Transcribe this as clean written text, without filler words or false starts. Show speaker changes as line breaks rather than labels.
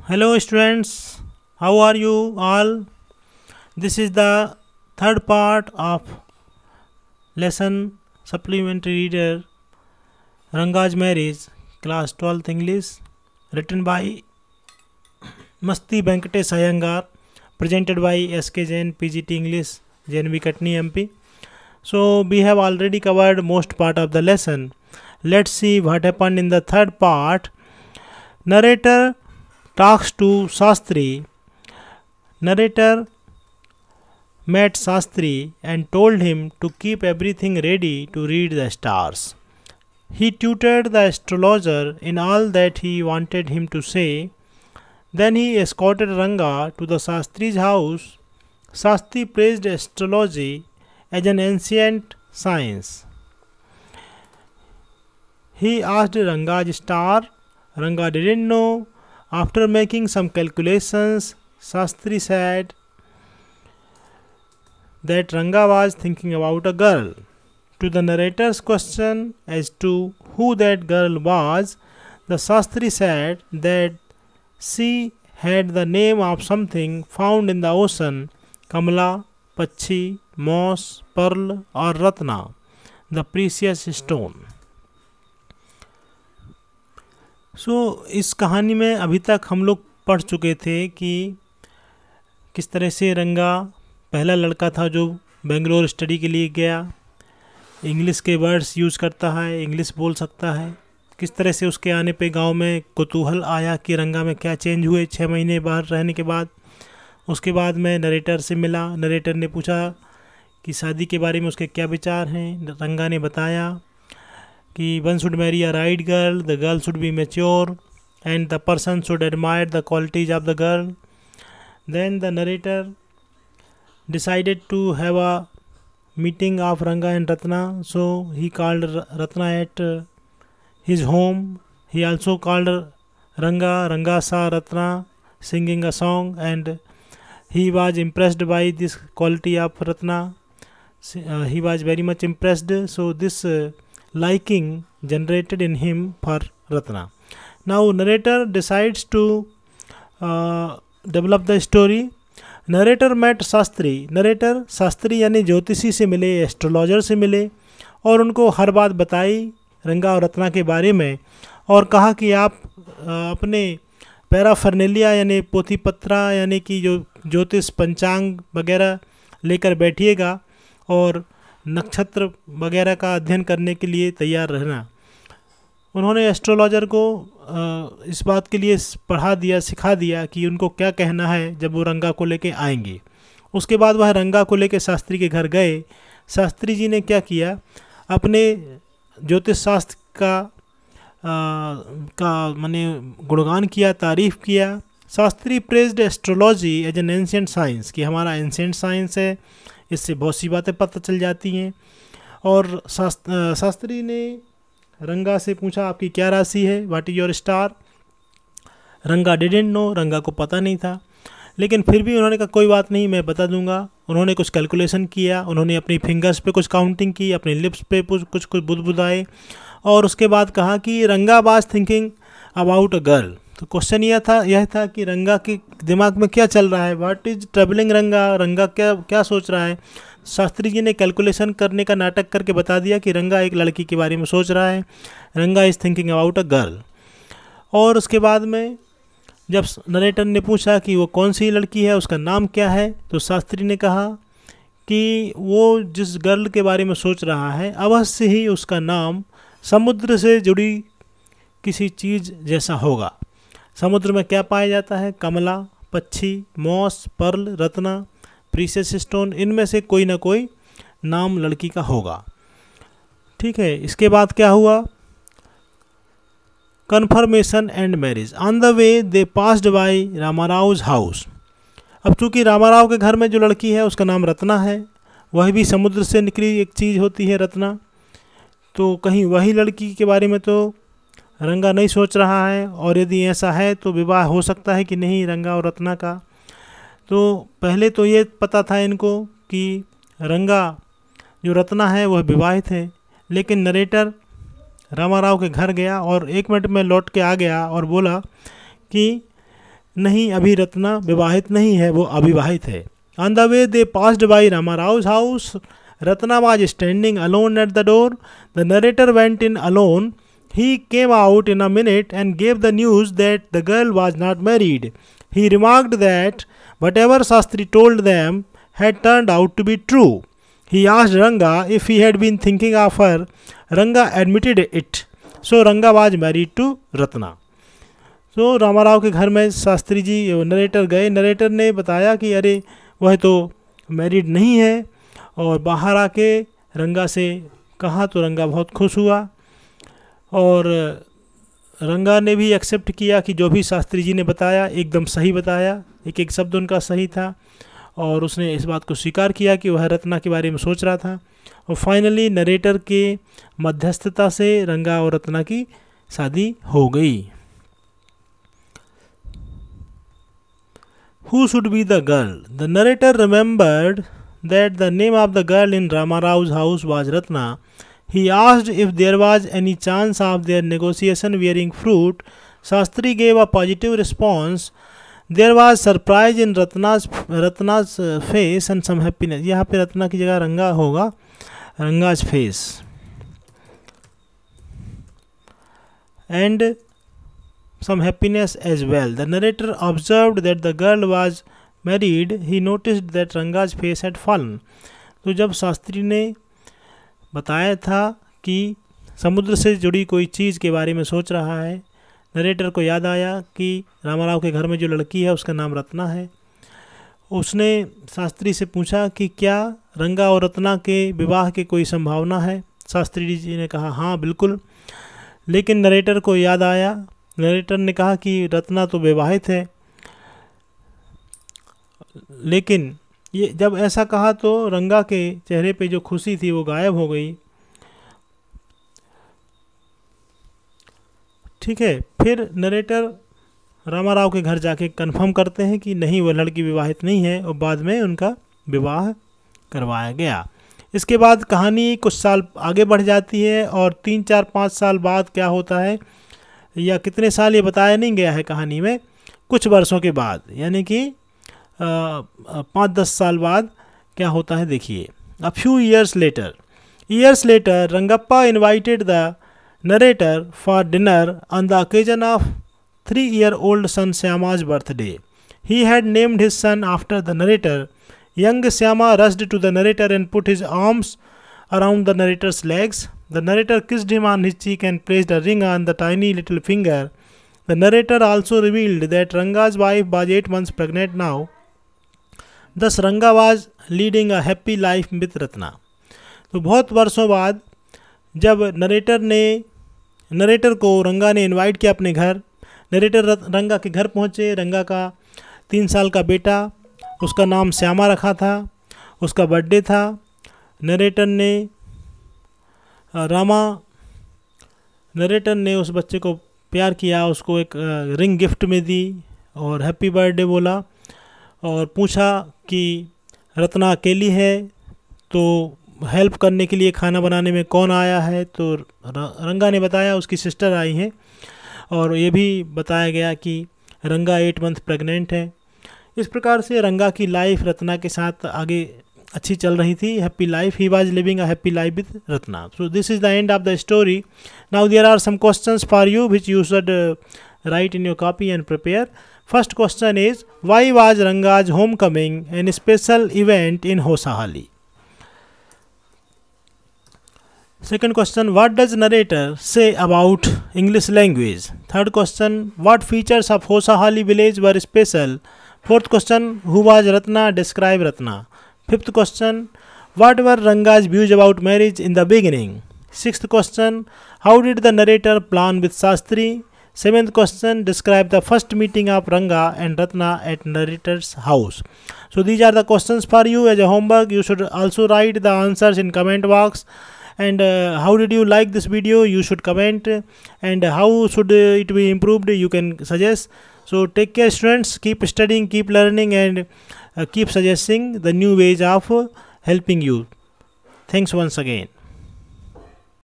Hello students, how are you all? This is the third part of lesson supplementary reader Ranga's Marriage, class 12th English, written by Masti Venkatesh Iyengar, presented by SK Jain PGT English, JNV Katni MP. So we have already covered most part of the lesson. Let's see what happened in the third part. Narrator talks to Shastri. Narrator met Shastri and told him to keep everything ready to read the stars. He tutored the astrologer in all that he wanted him to say. Then he escorted Ranga to the Shastri's house. Shastri praised astrology as an ancient science. He asked Ranga's star. Ranga didn't know. After making some calculations, Shastri said that Ranga was thinking about a girl. To the narrator's question as to who that girl was, the Shastri said that she had the name of something found in the ocean: Kamala, Pachi, Moss, Pearl or Ratna, the precious stone. इस कहानी में अभी तक हम लोग पढ़ चुके थे कि किस तरह से रंगा पहला लड़का था जो बेंगलोर स्टडी के लिए गया, इंग्लिश के वर्ड्स यूज़ करता है, इंग्लिश बोल सकता है। किस तरह से उसके आने पे गांव में कुतूहल आया कि रंगा में क्या चेंज हुए 6 महीने बाहर रहने के बाद। उसके बाद में नरेटर से मिला। नरेटर ने पूछा कि शादी के बारे में उसके क्या विचार हैं। रंगा ने बताया कि one should marry a right girl, the girl should be mature and the person should admire the qualities of the girl. Then the narrator decided to have a meeting of Ranga and Ratna, so he called Ratna at his home. He also called Ranga. Ranga saw Ratna singing a song and he was impressed by this quality of Ratna. He was very much impressed, so this liking generated in him for Ratna. Now narrator decides to develop the story. Narrator met Shastri. Narrator Shastri यानी ज्योतिषी से मिले, astrologer से मिले और उनको हर बात बताई रंगा और रत्ना के बारे में और कहा कि आप अपने पैराफर्नेलिया यानी पोथी पत्रा यानी कि जो ज्योतिष पंचांग वगैरह लेकर बैठिएगा और नक्षत्र वगैरह का अध्ययन करने के लिए तैयार रहना। उन्होंने एस्ट्रोलॉजर को इस बात के लिए पढ़ा दिया, सिखा दिया कि उनको क्या कहना है जब वो रंगा को लेके आएंगे। उसके बाद वह रंगा को लेके शास्त्री के घर गए। शास्त्री जी ने क्या किया, अपने ज्योतिष शास्त्र का माने गुणगान किया, तारीफ़ किया। Shastri praised astrology as an ancient science, कि हमारा एंशिएंट साइंस है, इससे बहुत सी बातें पता चल जाती हैं। और शास्त्री ने रंगा से पूछा आपकी क्या राशि है, व्हाट इज़ योर स्टार। रंगा डिडंट नो, रंगा को पता नहीं था, लेकिन फिर भी उन्होंने कहा कोई बात नहीं, मैं बता दूंगा। उन्होंने कुछ कैलकुलेशन किया, उन्होंने अपनी फिंगर्स पे कुछ काउंटिंग की, अपने लिप्स पे कुछ बुदबुदाए और उसके बाद कहा कि रंगा was thinking about a girl. तो क्वेश्चन यह था कि रंगा के दिमाग में क्या चल रहा है, व्हाट इज ट्रबलिंग रंगा, रंगा क्या सोच रहा है। शास्त्री जी ने कैलकुलेशन करने का नाटक करके बता दिया कि रंगा एक लड़की के बारे में सोच रहा है, रंगा is thinking about a girl. और उसके बाद में जब नरेटर ने पूछा कि वो कौन सी लड़की है, उसका नाम क्या है, तो शास्त्री ने कहा कि वो जिस गर्ल के बारे में सोच रहा है अवश्य ही उसका नाम समुद्र से जुड़ी किसी चीज़ जैसा होगा। समुद्र में क्या पाया जाता है, कमला, पक्षी, moss, pearl, Ratna, precious stone, इनमें से कोई ना कोई नाम लड़की का होगा। ठीक है, इसके बाद क्या हुआ, confirmation and marriage. On the way they passed by Ramarao's house. अब चूँकि रामाराव के घर में जो लड़की है उसका नाम रत्ना है, वह भी समुद्र से निकली एक चीज़ होती है रत्ना, तो कहीं वही लड़की के बारे में तो रंगा नहीं सोच रहा है, और यदि ऐसा है तो विवाह हो सकता है कि नहीं रंगा और रत्ना का। तो पहले तो ये पता था इनको कि रंगा जो रत्ना है वह विवाहित है, लेकिन नरेटर रामाराव के घर गया और 1 मिनट में लौट के आ गया और बोला कि नहीं, अभी रत्ना विवाहित नहीं है, वो अविवाहित है। On the way they passed by Ramarao house, Ratna was standing alone at the door, the narrator went in alone, he came out in a minute and gave the news that the girl was not married. He remarked that whatever Shastri told them had turned out to be true. He asked Ranga if he had been thinking of her. Ranga admitted it. So Ranga was married to Ratna. So Ramarao के घर में Shastri ji narrator गए। Narrator ने बताया कि अरे वह तो मैरिड नहीं है, और बाहर आके रंगा से कहा तो रंगा बहुत खुश हुआ, और रंगा ने भी एक्सेप्ट किया कि जो भी शास्त्री जी ने बताया एकदम सही बताया, एक एक शब्द उनका सही था, और उसने इस बात को स्वीकार किया कि वह रत्ना के बारे में सोच रहा था। और फाइनली नरेटर के मध्यस्थता से रंगा और रत्ना की शादी हो गई। Who should be the girl? The narrator remembered that the name of the girl in Ramarao's house was Ratna. He asked if there was any chance of their negotiation bearing fruit. Shastri gave a positive response. There was surprise in Ratna's face and some happiness. यहाँ पे रत्ना की जगह रंगा होगा, रंगा's face. And some happiness as well. The narrator observed that the girl was married. He noticed that Ranga's face had fallen. तो जब शास्त्री ने बताया था कि समुद्र से जुड़ी कोई चीज़ के बारे में सोच रहा है, नरेटर को याद आया कि रामाराव के घर में जो लड़की है उसका नाम रत्ना है। उसने शास्त्री से पूछा कि क्या रंगा और रत्ना के विवाह की कोई संभावना है। शास्त्री जी ने कहा हाँ बिल्कुल। लेकिन नरेटर को याद आया, नरेटर ने कहा कि रत्ना तो विवाहित है। लेकिन ये जब ऐसा कहा तो रंगा के चेहरे पे जो खुशी थी वो गायब हो गई। ठीक है, फिर नरेटर रामाराव के घर जाके कंफर्म करते हैं कि नहीं, वह लड़की विवाहित नहीं है, और बाद में उनका विवाह करवाया गया। इसके बाद कहानी कुछ साल आगे बढ़ जाती है, और 3, 4, 5 साल बाद क्या होता है, या कितने साल ये बताया नहीं गया है कहानी में, कुछ वर्षों के बाद यानी कि 5-10 साल बाद क्या होता है देखिए। A few years later Rangappa invited the narrator for dinner on the occasion of 3-year-old son Syama's birthday. He had named his son after the narrator. Young Syama rushed to the narrator and put his arms around the narrator's legs. The narrator kissed him on his cheek and placed a ring on the tiny little finger. The narrator also revealed that Ranga's wife was 8 months pregnant now. Thus Ranga was leading a happy life with Ratna. तो बहुत वर्षों बाद जब narrator को रंगा ने invite किया अपने घर, नरेटर रंगा के घर पहुँचे। रंगा का 3 साल का बेटा, उसका नाम श्यामा रखा था, उसका बर्थडे था। नरेटर ने उस बच्चे को प्यार किया, उसको एक रिंग गिफ्ट में दी और हैप्पी बर्थडे बोला, और पूछा कि रत्ना अकेली है तो हेल्प करने के लिए खाना बनाने में कौन आया है। तो रंगा ने बताया उसकी सिस्टर आई हैं, और ये भी बताया गया कि रंगा 8 मंथ प्रेग्नेंट है। इस प्रकार से रंगा की लाइफ रत्ना के साथ आगे अच्छी चल रही थी, happy life. He was living a happy life with Ratna. So this is the end of the story. Now there are some questions for you which you should write in your copy and prepare. First question is why was Ranga's homecoming an special event in Hosahalli. Second question, what does narrator say about English language? Third question, what features of Hosahalli village were special? Fourth question, who was Ratna? Describe Ratna. Fifth question, what were Ranga's views about marriage in the beginning? Sixth question, how did the narrator plan with Shastri? Seventh question, describe the first meeting of Ranga and Ratna at narrator's house. So these are the questions for you as a homework. You should also write the answers in comment box. And how did you like this video? You should comment, and how should it be improved? You can suggest. So take care students, keep studying, keep learning, and keep suggesting the new ways of helping you. Thanks once again.